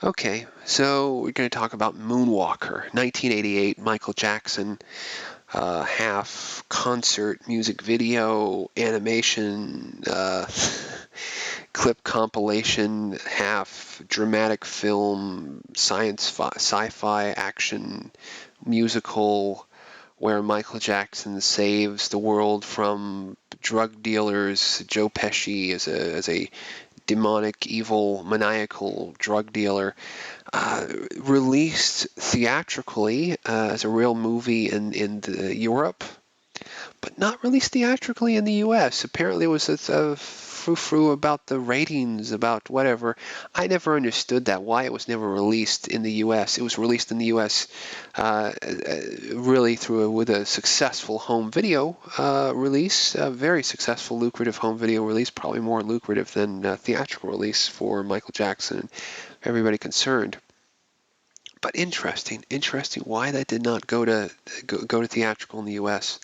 Okay, so we're going to talk about Moonwalker, 1988, Michael Jackson, half concert music video, animation, clip compilation, half dramatic film, sci-fi action musical, where Michael Jackson saves the world from drug dealers. Joe Pesci as a demonic, evil, maniacal drug dealer, uh, released theatrically as a real movie in Europe, but not released theatrically in the U.S. Apparently, it was a frou-frou about the ratings, about whatever. I never understood that, why it was never released in the U.S. It was released in the U.S. Really with a successful home video release, a very successful, lucrative home video release, probably more lucrative than theatrical release for Michael Jackson and everybody concerned. But interesting why that did not go to theatrical in the U.S.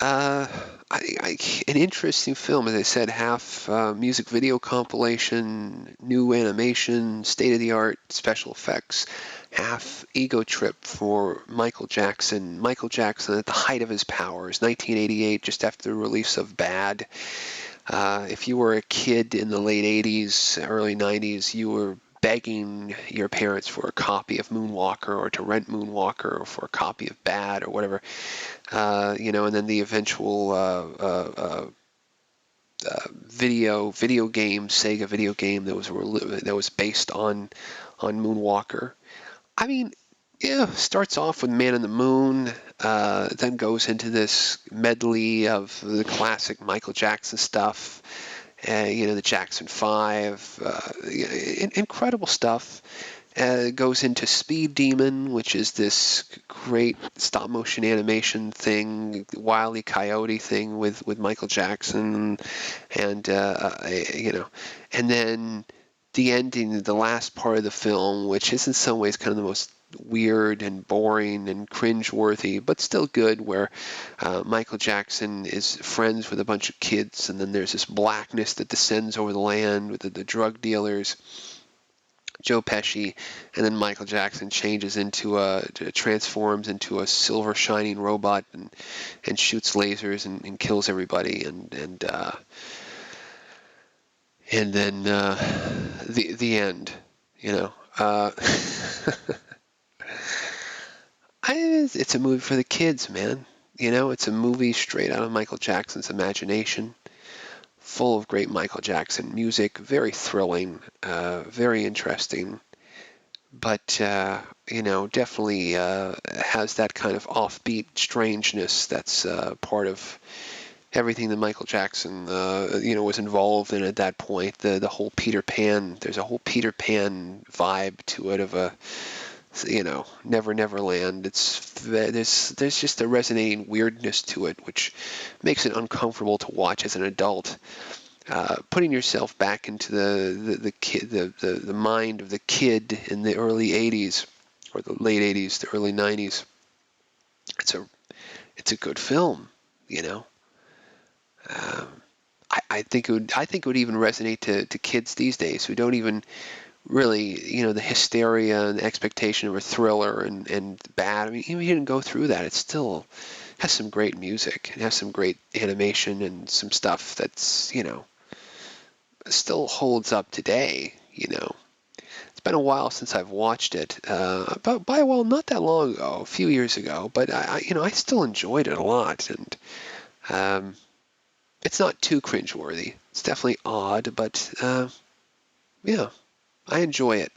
Uh, an interesting film, as I said, half music video compilation, new animation, state-of-the-art special effects, half ego trip for Michael Jackson. Michael Jackson at the height of his powers, 1988, just after the release of Bad. If you were a kid in the late 80s, early 90s, you were begging your parents for a copy of Moonwalker or to rent Moonwalker or for a copy of Bad or whatever. And then the eventual video game, Sega video game that was based on Moonwalker. I mean, yeah, starts off with Man in the Moon, then goes into this medley of the classic Michael Jackson stuff, the Jackson 5, incredible stuff. Goes into Speed Demon, which is this great stop motion animation thing, Wile E. Coyote thing with Michael Jackson, and and then the ending, the last part of the film, which is in some ways kind of the most weird and boring and cringe-worthy, but still good, where Michael Jackson is friends with a bunch of kids, and then there's this blackness that descends over the land with the drug dealers, Joe Pesci, and then Michael Jackson transforms into a silver shining robot and shoots lasers and kills everybody, and then the end, you know. Uh, it's a movie for the kids, man. It's a movie straight out of Michael Jackson's imagination, full of great Michael Jackson music, very thrilling, very interesting, but definitely has that kind of offbeat strangeness that's part of everything that Michael Jackson was involved in at that point. The whole Peter Pan, there's a whole Peter Pan vibe to it, of a Never Land. There's just a resonating weirdness to it, which makes it uncomfortable to watch as an adult. Putting yourself back into the kid, the mind of the kid in the early 80s, or the late 80s, the early 90s. It's a good film, you know. Um, I think it would even resonate to kids these days who don't even really, the hysteria and the expectation of a thriller and bad. I mean, even if you didn't go through that, it still has some great music and has some great animation and some stuff that's, still holds up today. It's been a while since I've watched it, but not that long ago, a few years ago, but I still enjoyed it a lot, and um, it's not too cringeworthy. It's definitely odd, but yeah, I enjoy it.